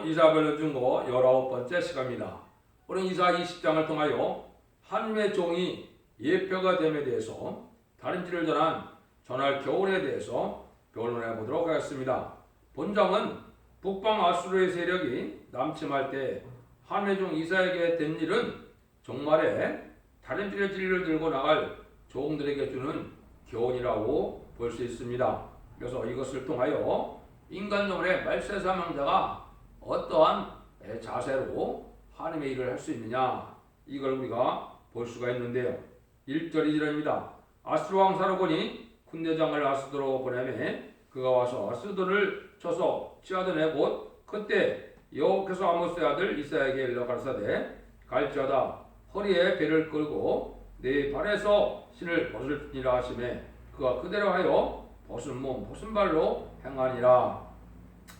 이사벨로 증거 19번째 시간입니다. 오늘 이사 20장을 통하여 하나님의 종이 예표가 됨에 대해서 다른 지를 전할 교훈에 대해서 변론해 보도록 하겠습니다. 본장은 북방 아수르의 세력이 남침할 때 하나님의 종 이사에게 된 일은 종말에 다른 지의 진리를 들고 나갈 종들에게 주는 교훈이라고 볼 수 있습니다. 그래서 이것을 통하여 인간적으로 말세 사망자가 어떠한 자세로 하나님의 일을 할 수 있느냐, 이걸 우리가 볼 수가 있는데요. 1절이 이러합니다. 아수르 왕 사르곤이 군대장을 아스도로 보내매 그가 와서 아스도를 쳐서 치하던 곧 그때 여호와께서 아모스의 아들 이사야에게 일러 가라사대 갈지어다 허리에 배를 끌고 네 발에서 신을 벗을지니라 하시매 그가 그대로 하여 벗은 몸 벗은 발로 행하니라.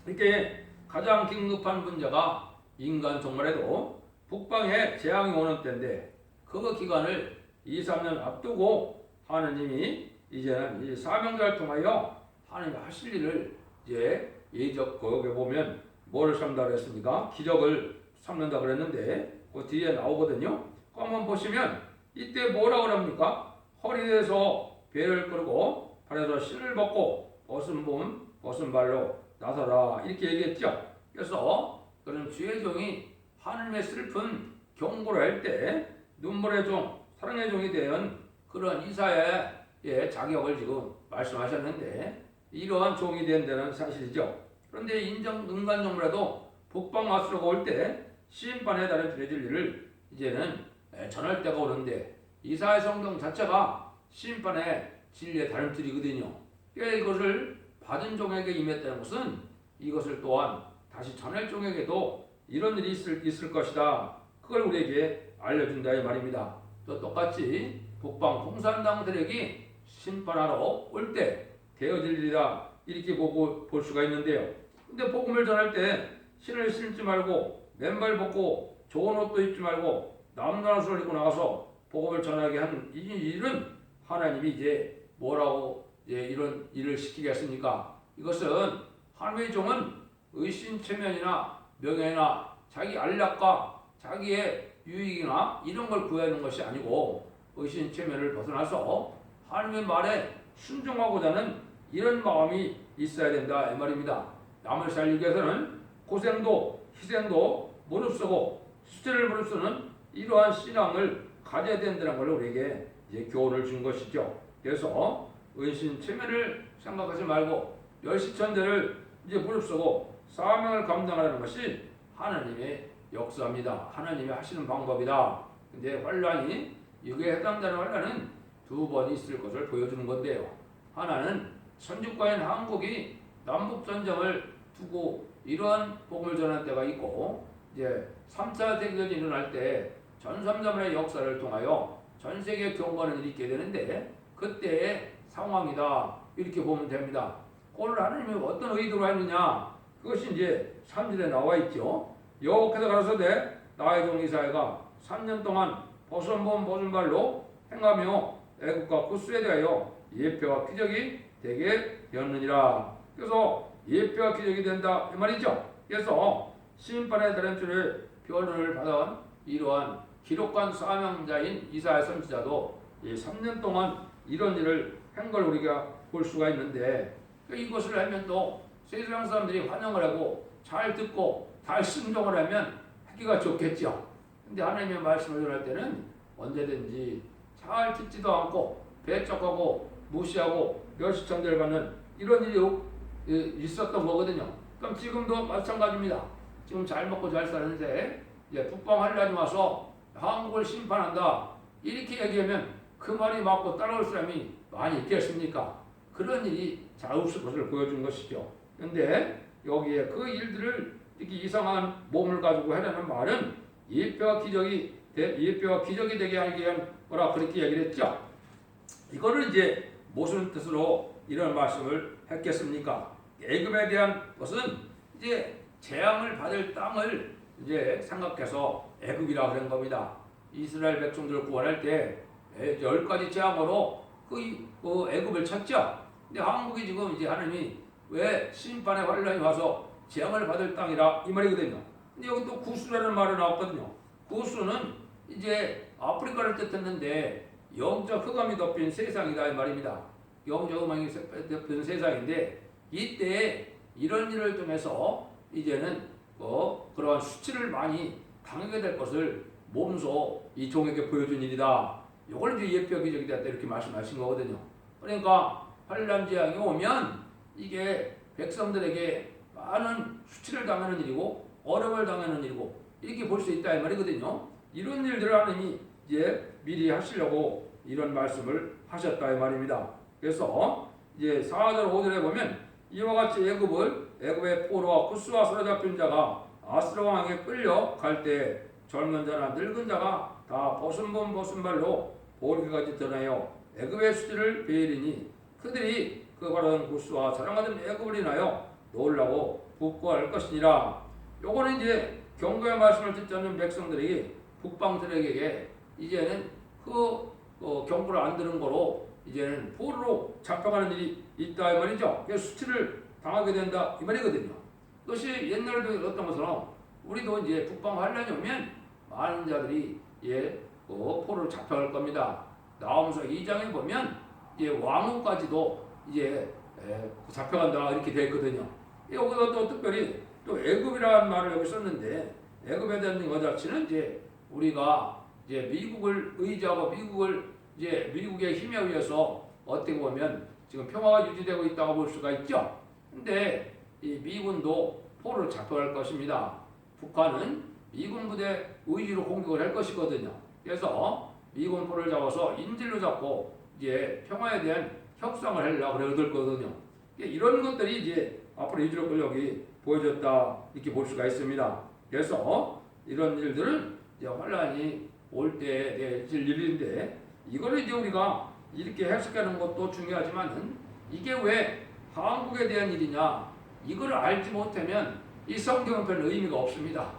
이렇게 가장 긴급한 문제가 인간 종말에도 북방에 재앙이 오는 때인데 그 기간을 2-3년 앞두고 하느님이 이제는 이 사명자를 통하여 하나님이 하실 일을 이제 예적 거역에 보면 뭐를 삼다 그랬습니까? 기적을 삼는다 그랬는데 그 뒤에 나오거든요. 그 한번 보시면 이때 뭐라고 합니까? 허리에서 배를 끌고 발에서 신을 벗고 벗은 몸 벗은 발로 나서라 이렇게 얘기했죠. 그래서 그런 주의 종이 하나님의 슬픈 경고를 할 때 눈물의 종 사랑의 종이 된 그런 이사야의 자격을 지금 말씀하셨는데 이러한 종이 된 데는 사실이죠. 그런데 인간 종말에도 북방 아수르가 올 때 심판에 따른 죄 진리를 이제는 전할 때가 오는데 이사야 성경 자체가 심판의 진리의 다른 틀이거든요. 그러니까 이것을 받은 종에게 임했다는 것은 이것을 또한 다시 전할 종에게도 이런 일이 있을 것이다. 그걸 우리에게 알려준다 이 말입니다. 또 똑같이 북방 공산당 세력이 심판하러 올 때 되어질 일이다 이렇게 볼 수가 있는데요. 근데 복음을 전할 때 신을 신지 말고 맨발 벗고 좋은 옷도 입지 말고 남는 옷을 입고 나가서 복음을 전하게 한 이 일은 하나님이 이제 뭐라고 이런 일을 시키겠습니까? 이것은 하나님의 종은 의신체면이나 명예나 자기 안락과 자기의 유익이나 이런 걸 구하는 것이 아니고 의신체면을 벗어나서 하나님의 말에 순종하고자 하는 이런 마음이 있어야 된다 이 말입니다. 남을 살리기 위해서는 고생도 희생도 무릅쓰고 수치를 무릅쓰는 이러한 신앙을 가져야 된다는 걸 우리에게 이제 교훈을 준 것이죠. 그래서 의신체면을 생각하지 말고 멸시천대를 이제 무릅쓰고 사명을 감당하는 것이 하나님의 역사입니다. 하나님이 하시는 방법이다. 근데 환란이 이게 해당되는 환란은 두 번 있을 것을 보여주는 건데요. 하나는 선주과인 한국이 남북 전쟁을 두고 이러한 복음을 전할 때가 있고 이제 3차 대전이 일어날 때 전삼자문의 역사를 통하여 전 세계 경고하는 일이 있게 되는데 그때의 상황이다 이렇게 보면 됩니다. 오늘 하나님이 어떤 의도로 했느냐 그것이 이제 3절에 나와 있죠. 여호와께서 가라사대 나의 종 이사야가 3년 동안 벗은 몸 벗은 발로 행하며 애국과 구스에 대하여 예표와 기적이 되게 되었느니라. 그래서 예표와 기적이 된다 이 말이죠. 그래서 심판에 따른 줄을 변론을 받은 이러한 기록관 사명자인 이사야 선지자도 3년 동안 이런 일을 한 걸 우리가 볼 수가 있는데 이것을 하면 또 세상 사람들이 환영을 하고 잘 듣고 잘 순종을 하면 하기가 좋겠죠. 근데 하나님의 말씀을 전할 때는 언제든지 잘 듣지도 않고 배척하고 무시하고 멸시천대를 받는 이런 일이 있었던 거거든요. 그럼 지금도 마찬가지입니다. 지금 잘 먹고 잘 사는데 북방 환란이 와서 한국을 심판한다 이렇게 얘기하면 그 말이 맞고 따라올 사람이 많이 있겠습니까? 그런 일이 잘 없을 것을 보여준 것이죠. 그런데 여기에 그 일들을 이렇게 이상한 몸을 가지고 하려는 말은 예표와 기적이 되게 하기 위한 거라 그렇게 얘기를 했죠. 이거를 이제 무슨 뜻으로 이런 말씀을 했겠습니까? 애굽에 대한 것은 이제 재앙을 받을 땅을 이제 생각해서 애굽이라 그런 겁니다. 이스라엘 백성들을 구원할 때 10가지 재앙으로 그 애굽을 쳤죠. 근데 한국이 지금 이제 하나님이 왜 심판의 환란이 와서 재앙을 받을 땅이라 이 말이거든요. 근데 여기 또 구스라는 말이 나왔거든요. 구스는 이제 아프리카를 뜻했는데 영적 흑암이 덮인 세상이다 이 말입니다. 영적 흑암이 덮인 세상인데 이때 이런 일을 통해서 이제는 그러한 수치를 많이 당하게 될 것을 몸소 이 종에게 보여준 일이다. 이걸 이제 예표 기적이 됐다 이렇게 말씀하신 거거든요. 그러니까 환난 재앙이 오면 이게 백성들에게 많은 수치를 당하는 일이고 어려움을 당하는 일이고 이렇게 볼 수 있다 이 말이거든요. 이런 일들을 하나님이 이제 미리 하시려고 이런 말씀을 하셨다 이 말입니다. 그래서 이제 4절 5절에 보면 이와 같이 애굽의 포로와 구스와 사로잡힌 자가 아스로 왕에게 끌려갈 때 젊은 자나 늙은 자가 다 벗은몸 벗은발로 보르기까지 드러내어 애굽의 수지를 베리니 그들이 그 바라던 구스와 자랑하던 애굽을 인하여 놀라고 부끄러워할 것이니라. 요거는 이제 경고의 말씀을 듣지 않는 백성들이 북방들에게 이제는 경고를 안 들은 거로 이제는 포로로 잡혀가는 일이 있다 이 말이죠. 그래서 수치를 당하게 된다 이 말이거든요. 그것이 옛날에도 어떤 것처럼 우리도 이제 북방 환란이 오면 많은 자들이 포로로 잡혀갈 겁니다. 나홈서 2장에 보면 이제 왕후까지도 이제 잡혀간다 이렇게 되어 있거든요. 여기서 또 특별히 또 애굽이라는 말을 여기 썼는데 애굽에 대한 것 자체는 이제 우리가 이제 미국을 의지하고 미국의 힘에 의해서 어떻게 보면 지금 평화가 유지되고 있다고 볼 수가 있죠. 근데 이 미군도 포로로 잡혀갈 것입니다. 북한은 미군 부대 의지로 공격을 할 것이거든요. 그래서 미군 포로를 잡아서 인질로 잡고 이제 평화에 대한 협상을 하려고 그럴 거거든요. 이런 것들이 이제 앞으로 이주로 여기 보여줬다 이렇게 볼 수가 있습니다. 그래서 이런 일들은 이제 환란이 올 때 될 일인데 이거를 이제 우리가 이렇게 해석하는 것도 중요하지만은 이게 왜 한국에 대한 일이냐 이걸 알지 못하면 이 성경은 별 의미가 없습니다.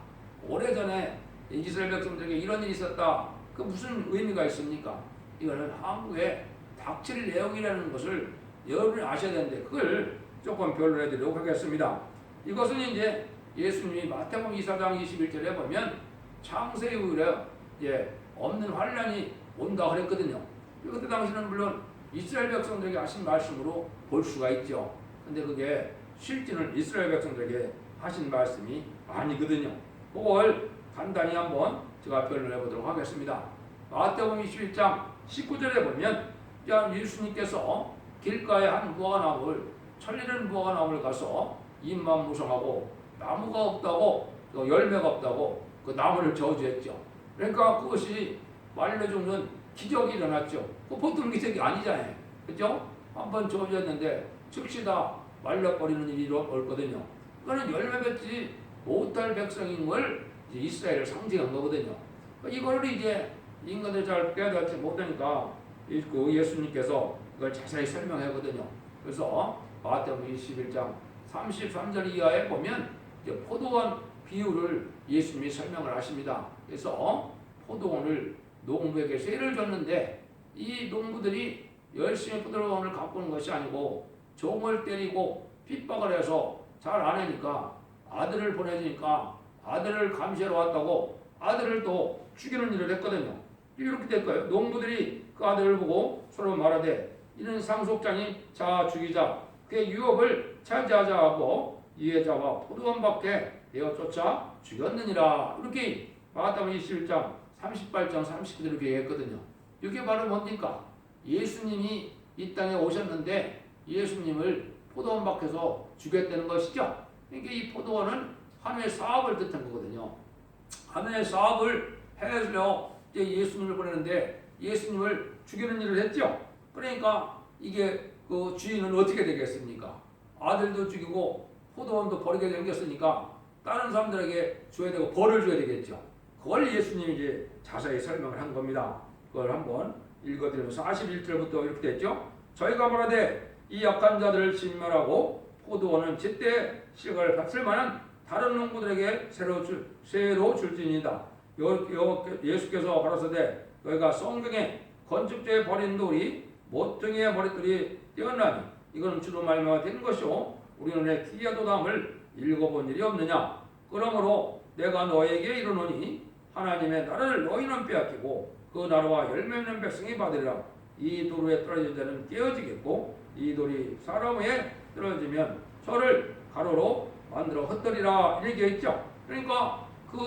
오래전에 이스라엘 백성들에게 이런 일이 있었다. 그 무슨 의미가 있습니까? 이거는 한국에 닥칠 내용이라는 것을 여러분이 아셔야 되는데 그걸 조금 변론해 드리도록 하겠습니다. 이것은 이제 예수님이 마태복음 24장 21절에 보면 창세 이후에 없는 환란이 온다 그랬거든요. 그때 당시는 물론 이스라엘 백성들에게 하신 말씀으로 볼 수가 있죠. 근데 그게 실제는 이스라엘 백성들에게 하신 말씀이 아니거든요. 그걸 간단히 한번 제가 변론해 보도록 하겠습니다. 마태복음 21장 19절에 보면 예수님께서 길가에 한 무화과나무를 천리는 무화과나무를 가서 잎만 무성하고 나무가 없다고 또 열매가 없다고 그 나무를 저주했죠. 그러니까 그것이 말려 죽는 기적이 일어났죠. 그 보통 기적이 아니잖아요. 그죠? 한번 저주했는데 즉시 다 말려버리는 일이 일어났거든요. 그거는 열매 맺지 못할 백성인 걸 이스라엘을 상징한 거거든요. 이거를 이제 인간들 잘 깨닫지 못하니까 예수님께서 이걸 자세히 설명하거든요. 그래서 마태복음 21장 33절 이하에 보면 이제 포도원 비유를 예수님이 설명을 하십니다. 그래서 포도원을 농부에게 세를 줬는데 이 농부들이 열심히 포도원을 가꾸는 것이 아니고 종을 때리고 핍박을 해서 잘 안 하니까 아들을 보내주니까 아들을 감시하러 왔다고 아들을 또 죽이는 일을 했거든요. 이렇게 될 거예요. 농부들이 그 아들을 보고 서로 말하되 이는 상속자니 자 죽이자 그의 유업을 차지하자 하고 이해자와 포도원 밖에 내어 쫓아 죽였느니라. 이렇게 마태복음 21장 38장 39절 이렇게 얘기했거든요. 이게 바로 뭡니까? 예수님이 이 땅에 오셨는데 예수님을 포도원 밖에서 죽였다는 것이죠. 그러니까 이 포도원은 하나님의 사업을 뜻한 거거든요. 하나님의 사업을 해서 예수님을 보내는데 예수님을 죽이는 일을 했죠. 그러니까 이게 그 주인은 어떻게 되겠습니까? 아들도 죽이고 포도원도 버리게 생겼으니까 다른 사람들에게 줘야 되고 벌을 줘야 되겠죠. 그걸 예수님이 이제 자세히 설명을 한 겁니다. 그걸 한번 읽어드리면 41절부터 이렇게 됐죠. 저희가 말하되 이 약한 자들을 진멸하고 포도원은 제때 실과를 받을 만한 다른 농부들에게 새로 줄지니이다. 예수께서 가라사대 너희가 성경에 건축자의 버린 돌이 모퉁이의 머릿돌이 떼었나니 이거는 주로 말미암아 된 것이요 우리는 내 기이하도담을 읽어본 일이 없느냐? 그러므로 내가 너에게 이르노니 하나님의 나라를 너희는 빼앗기고 그 나라와 열매 맺는 백성이 받으리라. 이 돌 위에 떨어진 자는 깨어지겠고 이 돌이 사람 위에 떨어지면 저를 가로로 만들어 흩뜨리라 이렇게 했죠. 그러니까 그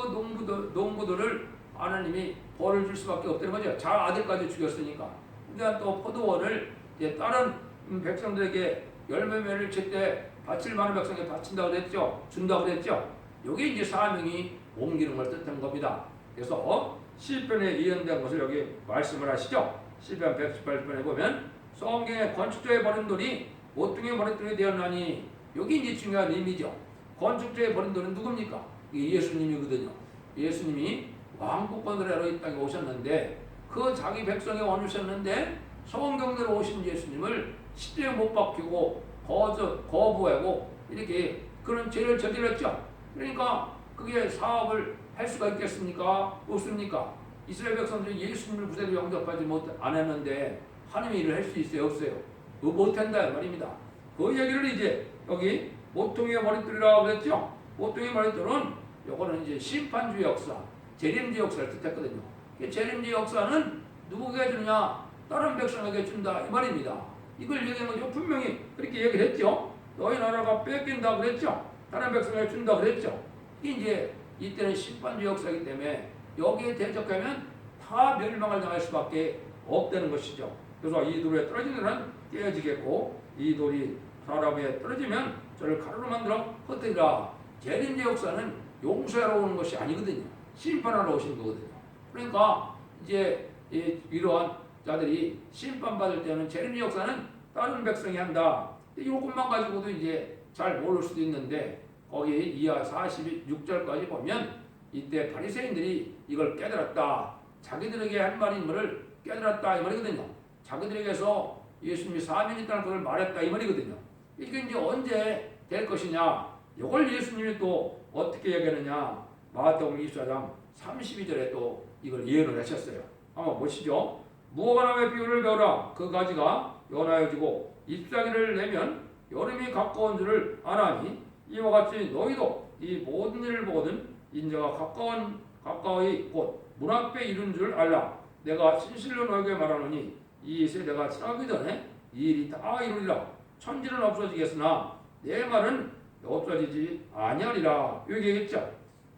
농부들을 하나님이 벌을 줄 수밖에 없다는 거죠. 자 아들까지 죽였으니까. 그러니까 또 포도원을 이제 다른 백성들에게 열매를 칠 때 바칠 만한 백성에게 바친다고 그랬죠. 준다고 그랬죠. 여기 이제 사명이 옮기는 걸 뜻하는 겁니다. 그래서 시편에 예언된 것을 여기 말씀을 하시죠. 시편 118편에 보면 성경의 건축자의 버린 돌이 모퉁이의 버린 돌이 되었나니 여기 이제 중요한 의미죠. 건축자의 버린 돌은 누굽니까? 이게 예수님이거든요. 예수님이 왕국권으로 이 땅에 오셨는데 그 자기 백성에 오셨는데 성경대로 오신 예수님을 십자가에 못 박히고 거부하고 이렇게 그런 죄를 저질렀죠. 그러니까 그게 사업을 할 수가 있겠습니까? 없습니까? 이스라엘 백성들이 예수님을 구세로 영접하지 안 했는데 하나님의 일을 할 수 있어요? 없어요? 못한다 말입니다. 그 얘기를 이제 여기 모퉁이의 머릿돌이라고 그랬죠. 모퉁이의 머릿돌은 요거는 이제 심판주의 역사, 재림주의 역사를 뜻했거든요. 재림주의 역사는 누구에게 주느냐? 다른 백성에게 준다 이 말입니다. 이걸 얘기한 거죠. 분명히 그렇게 얘기를 했죠. 너희 나라가 뺏긴다 그랬죠. 다른 백성에게 준다 그랬죠. 이제 이때는 심판주의 역사이기 때문에 여기에 대적하면 다 멸망을 당할 수밖에 없다는 것이죠. 그래서 이 돌에 떨어진 자는 깨어지겠고 이 돌이 사람 위에 떨어지면 저를 가루로 만들어 흩뜨리라. 재림주의 역사는 용서하러 오는 것이 아니거든요. 심판하러 오신 거거든요. 그러니까 이제 이러한 자들이 심판받을 때는 재림주의 역사는 다른 백성이 한다. 이것만 가지고도 이제 잘 모를 수도 있는데 거기 이하 46절까지 보면 이때 바리새인들이 이걸 깨달았다. 자기들에게 한 말인 것을 깨달았다 이 말이거든요. 자기들에게서 예수님이 사명이 있다는 것을 말했다 이 말이거든요. 이게 이제 언제 될 것이냐? 이걸 예수님이 또 어떻게 얘기하느냐? 마태복음 24장 32절에 또 이걸 예언을 하셨어요. 한번 보시죠. 무화과나무의 비유를 배우라. 그 가지가 연하여지고 잎사귀를 내면 여름이 가까운 줄을 아나니 이와 같이 너희도 이 모든 일을 보거든 인자가 가까이 곧 문 앞에 이른 줄 알라. 내가 진실로 너에게 말하노니 이 세대가 지나기 전에 이 일이 다 이루리라. 천지는 없어지겠으나 내 말은 없어지지 아니하리라. 여기 얘기했죠.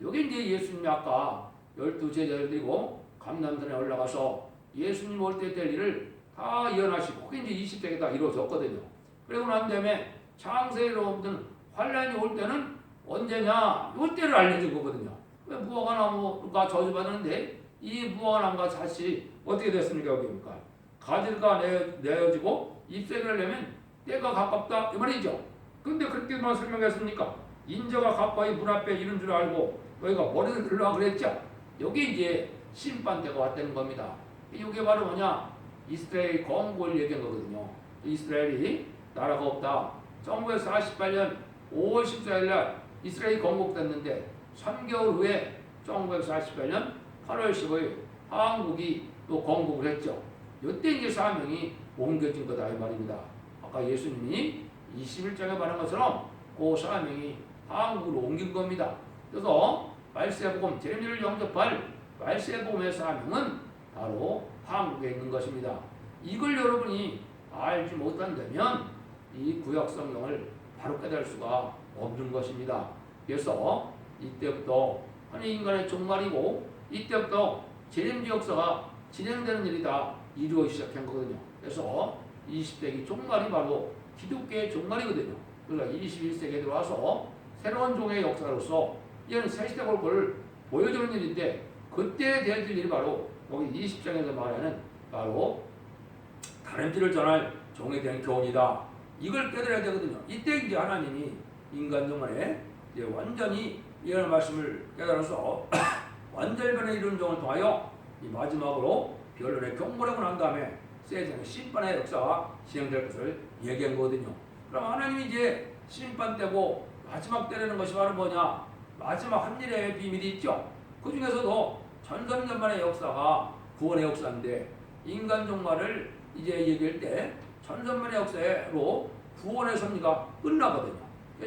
여기 이제 예수님이 아까 12제자를 들고 감람산에 올라가서 예수님 올 때 될 일을 다 예언하시고 그게 이제 20세기에 다 이루어졌거든요. 그리고 난 다음에 창세로부터 환란이 올 때는 언제냐? 올 때를 알려준 거거든요. 왜 무화과나무가 저주받는데 이 무화과나무가 다시 어떻게 됐습니까? 여기니까 가지가 내어지고 잎새를 내면 때가 가깝다 이 말이죠. 근데 그렇게만 설명했습니까? 인자가 가까이 문 앞에 이른 줄 알고 너희가 머리를 들라 그랬죠. 여기 이제 심판 때가 왔다는 겁니다. 이게 바로 뭐냐? 이스라엘 건국을 얘기한 거거든요. 이스라엘이 나라가 없다. 1948년 5월 14일 날 이스라엘이 건국됐는데 3개월 후에 1948년 8월 15일 한국이 또 건국을 했죠. 이때 이제 사명이 옮겨진 거다 이 말입니다. 아까 예수님이 21장에 말한 것처럼 그 사명이 한국으로 옮긴 겁니다. 그래서 말세복음 재림주를 영접할 말세복음의 사명은 바로 한국에 있는 것입니다. 이걸 여러분이 알지 못한다면 이 구약 성경을 바로 깨달을 수가 없는 것입니다. 그래서 이때부터 하나님 인간의 종말이고 이때부터 재림주 역사가 진행되는 일이 다 이루어지기 시작한 거거든요. 그래서 20세기 종말이 바로 기독교의 종말이거든요. 그러니까 21세기에 들어와서 새로운 종의 역사로서 이런 새시대 골고를 보여주는 일인데 그때 될 일이 바로 여기 20장에서 말하는 바로 다른 길을 전할 종에 대한 교훈이다. 이걸 깨달아야 되거든요. 이때 이제 하나님이 인간 종말에 이제 완전히 이런 말씀을 깨달아서 완전변에 이룬 종을 통하여 이 마지막으로 변론의 경고라고 난 다음에 세상의 심판의 역사가 진행될 것을 얘기한 거거든요. 그럼 하나님이 이제 심판 때고 마지막 때라는 것이 바로 뭐냐? 마지막 한 일의 비밀이 있죠. 그 중에서도 천삼년만의 역사가 구원의 역사인데 인간 종말을 이제 얘기할 때 천삼년만의 역사로 구원의 섭리가 끝나거든요.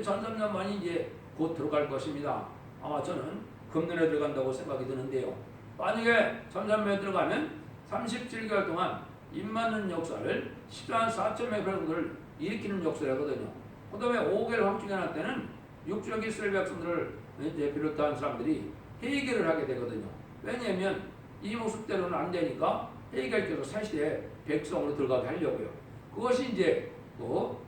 천삼년만이 이제 곧 들어갈 것입니다. 아마 저는 금년에 들어간다고 생각이 드는데요. 만약에 전산면에 들어가면 37개월 동안 입 맞는 역사를 14만 4천 명 정도를 일으키는 역사거든요. 그 다음에 5개월 확증해놨 때는 육적 이스라엘 백성들을 이제 비롯한 사람들이 회개를 하게 되거든요. 왜냐하면 이 모습대로는 안 되니까 회개께서 사실에 백성으로 들어가게 하려고요. 그것이 이제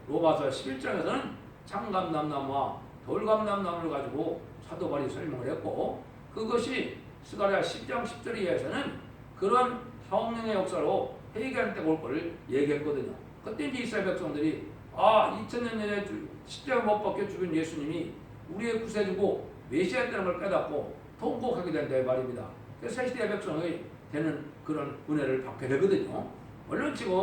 로마서 11장에서는 창감람나무와 돌감람나무를 가지고 사도 바울이 설명을 했고, 그것이 스가랴 10장 10절 이하에서는 그런 성령의 역사로 회개할 때가 올 것을 얘기했거든요. 그때 이제 이스라엘 백성들이 2000년 전에 십자가 못 박혀 죽은 예수님이 우리의 구세주고 메시아였다는 걸 깨닫고 통곡하게 된다 이 말입니다. 그래서 새시대 백성이 되는 그런 은혜를 받게 되거든요. 물론 지금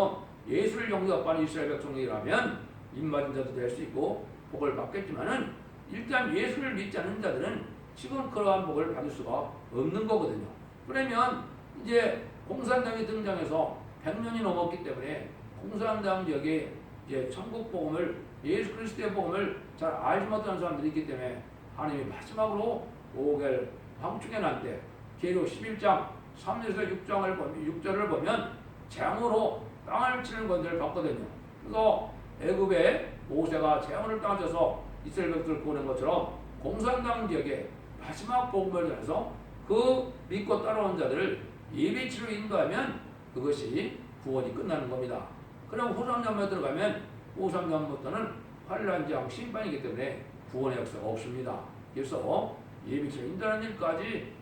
예수를 영접하는 이스라엘 백성이라면 입맞은 자도 될 수 있고 복을 받겠지만은 일단 예수를 믿지 않는 자들은 지금 그러한 복을 받을 수가 없는 거거든요. 그러면 이제 공산당이 등장해서 100년이 넘었기 때문에 공산당 지역에 이제 천국 복음을, 예수 그리스도의 복음을 잘 알지 못하는 사람들이 있기 때문에 하나님이 마지막으로 5개월 방충해 난 때 계로 11장 3절에서 6절을 보면 재앙으로 땅을 치는 권세를 받거든요. 그래서 애굽에 모세가 재앙을 당하셔서 이스라엘 백성을 구원한 것처럼 공산당 지역에 마지막 복음을 전해서 그 믿고 따라온 자들을 예배치로 인도하면 그것이 구원이 끝나는 겁니다. 그럼 후3장부에 들어가면 후3장부터는 환란장 심판이기 때문에 구원의 역사가 없습니다. 그래서 예배치로 인도하는 일까지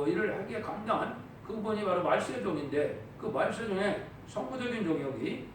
일을 하기에 감당한 그분이 바로 말세의 종인데, 그 말세 중에 성부적인 종이 여기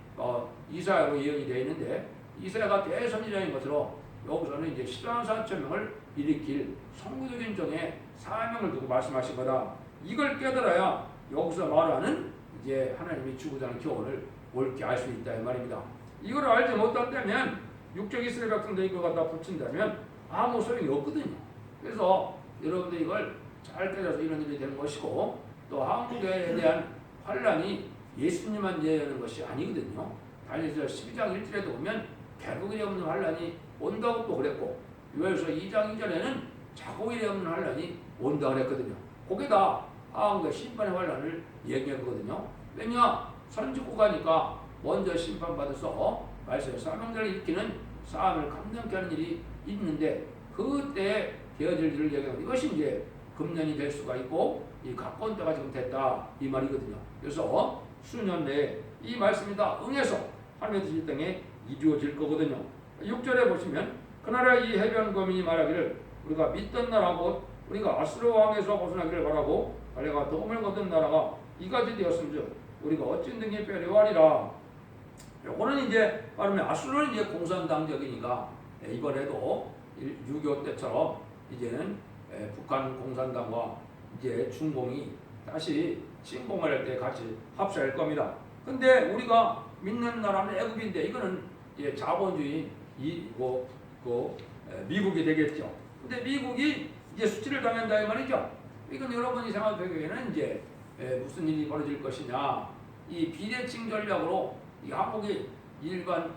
이사야로 예언이 되어 있는데, 이사야가 대선지자인 것으로 여기서는 이제 14만 4천 명을 일으킬 성부적인 종의 사명을 두고 말씀하신 거다. 이걸 깨달아야 여기서 말하는 이제 하나님이 주고자 하는 교훈을 옳게 알 수 있다 이 말입니다. 이걸 알지 못한다면 육적 이스라엘 백성들이 이걸 갖다 붙인다면 아무 소용이 없거든요. 그래서 여러분들 이걸 잘 깨달아서 이런 일이 되는 것이고, 또 한국에 대한 환란이 예수님만 예언하는 것이 아니거든요. 다니엘서 12장 1절에도 보면 개국일에 없는 환란이 온다고 또 그랬고, 요엘서 2장 2절에는 자국일에 없는 환란이 온다 그랬거든요. 그게 다 한국의 심판의 환란을 얘기하거든요. 왜냐? 선지국가니까 먼저 심판받아서 말세의 사명자를 일으키는 싸움을 감당케 하는 일이 있는데, 그때 되어질 일을 얘기하는 이것이 이제 금년이 될 수가 있고 이 가까운 때가 지금 됐다 이 말이거든요. 그래서 수년 내에 이 말씀이 다 응해서 하나님의 뜻이 땅에 이루어질 거거든요. 6절에 보시면 그나라 이 해변 거민이 말하기를 우리가 믿던 나라고 우리가 아수르 왕에서 벗어나기를 바라고 달려가 도움을 거둔 나라가 이같이 되었음즉 우리가 어찌 등에 빼려하리라. 요거는 이제 말하면 아수르는 이제 공산당적이니까 이번에도 6.25 때처럼 이제는 북한 공산당과 이제 중공이 다시 침공을 할 때 같이 합세할 겁니다. 근데 우리가 믿는 나라는 애굽인데 이거는 이제 자본주의 미국이 되겠죠. 근데 미국이 이제 수치를 당한다 이 말이죠. 이건 여러분이 생각하기에는 이제 무슨 일이 벌어질 것이냐, 이 비대칭 전략으로 이 한국이 일반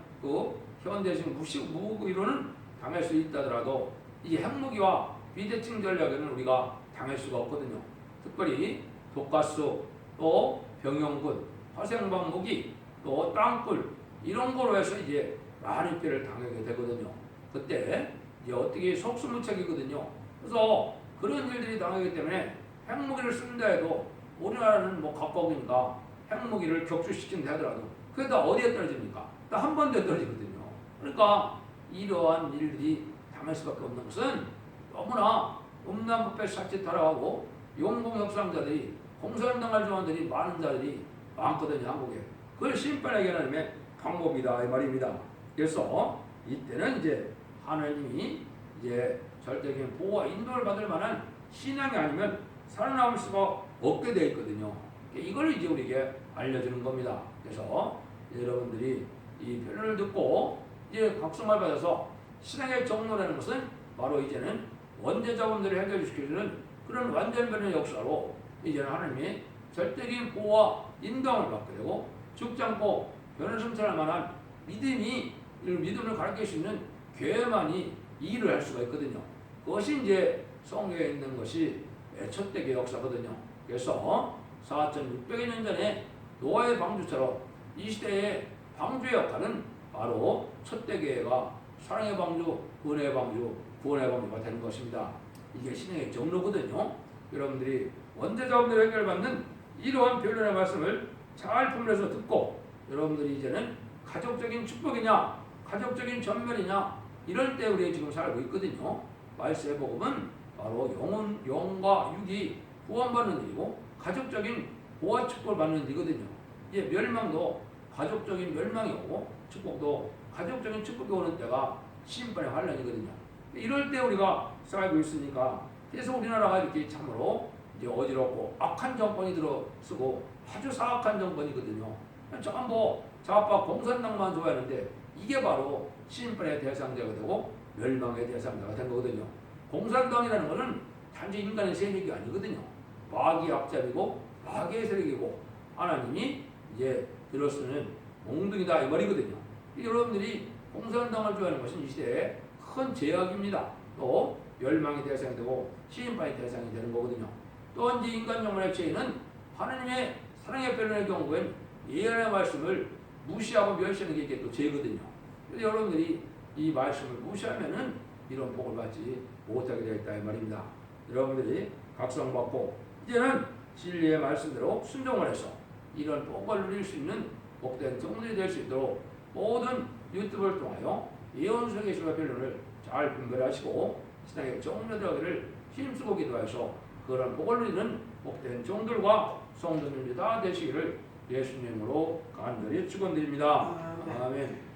현대식 무기로는 당할 수 있다더라도 이 핵무기와 비대칭 전략에는 우리가 당할 수가 없거든요. 특별히 독가스, 또 병영군, 화생방 무기, 또 땅굴 이런 거로 해서 이제 많은 피해를 당하게 되거든요. 그때 이제 어떻게 속수무책이거든요. 그래서 그런 일들이 당하기 때문에 핵무기를 쓴다 해도 우리나라는 각국이니까 핵무기를 격추시킨다 하더라도 그게 다 어디에 떨어집니까? 다 한 번에 떨어지거든요. 그러니까 이러한 일들이 당할 수밖에 없는 것은 너무나 음란부패 자칫하라고 용공협상자들이 공산당할 조원들이 많은 자들이 많거든요. 한국에. 그걸 심판하게 하는 방법이다 이 말입니다. 그래서 이때는 이제 하나님이 이제 절대적인 보호와 인도를 받을 만한 신앙이 아니면 살아남을 수가 없게 되어 있거든요. 이걸 이제 우리에게 알려주는 겁니다. 그래서 여러분들이 이 편을 듣고 이제 각성을 받아서 신앙의 정로라는 것은 바로 이제는 원죄 자본들을 해결시켜주는 그런 완전변의 역사로 이제는 하나님의 절대적인 보호와 인도함을 받게 되고 죽지 않고 변을 성찰할 만한 믿음을 가르칠 수 있는 교회만이 이 일을 할 수가 있거든요. 그것이 이제 성경에 있는 것이 첫대계 역사거든요. 그래서 4,600여 년 전에 노아의 방주처럼 이 시대의 방주의 역할은 바로 첫대계가 사랑의 방주, 은혜의 방주, 구원의 방주가 되는 것입니다. 이게 신앙의 정로거든요. 여러분들이 원죄자업으로 해결받는 이러한 변론의 말씀을 잘 품에서 듣고 여러분들이 이제는 가족적인 축복이냐 가족적인 전멸이냐 이럴 때 우리 지금 살고 있거든요. 말씀의 복음은 바로 영과 육이 구원받는 일이고 가족적인 보호 축복을 받는 일이거든요. 이제 멸망도 가족적인 멸망이 오고 축복도 가족적인 축복이 오는 때가 심판의 환란이거든요. 이럴 때 우리가 살고 있으니까 그래서 우리나라가 이렇게 참으로 이제 어지럽고 악한 정권이 들어서고 아주 사악한 정권이거든요. 전부 좌파 공산당만 좋아하는데 이게 바로 심판의 대상자가 되고 멸망의 대상자가 된 거거든요. 공산당이라는 것은 단지 인간의 세력이 아니거든요. 마귀의 악잡이고 마귀의 세력이고 하나님이 이제 들어쓰는 몽둥이다 이 말이거든요. 여러분들이 공산당을 좋아하는 것은 이 시대의 큰 제약입니다. 또 멸망의 대상이 되고 심판의 대상이 되는 거거든요. 또 이제 인간 영혼의 죄는 하나님의 사랑의 변론의 경우엔 예언의 말씀을 무시하고 멸시하는 게 이게 또 죄거든요. 그래서 여러분들이 이 말씀을 무시하면은 이런 복을 받지 못하게 되겠다 이 말입니다. 여러분들이 각성받고 이제는 진리의 말씀대로 순종을 해서 이런 복을 누릴 수 있는 복된 성도들이 될 수 있도록 모든 유튜브를 통하여 예언서의 계시와 변론을 잘 분별하시고 신앙의 정료되기를 힘쓰고 기도해서 그런 복을 누리는 복된 종들과 성도님들이 다 되시기를 예수님으로 간절히 축원드립니다. 아멘.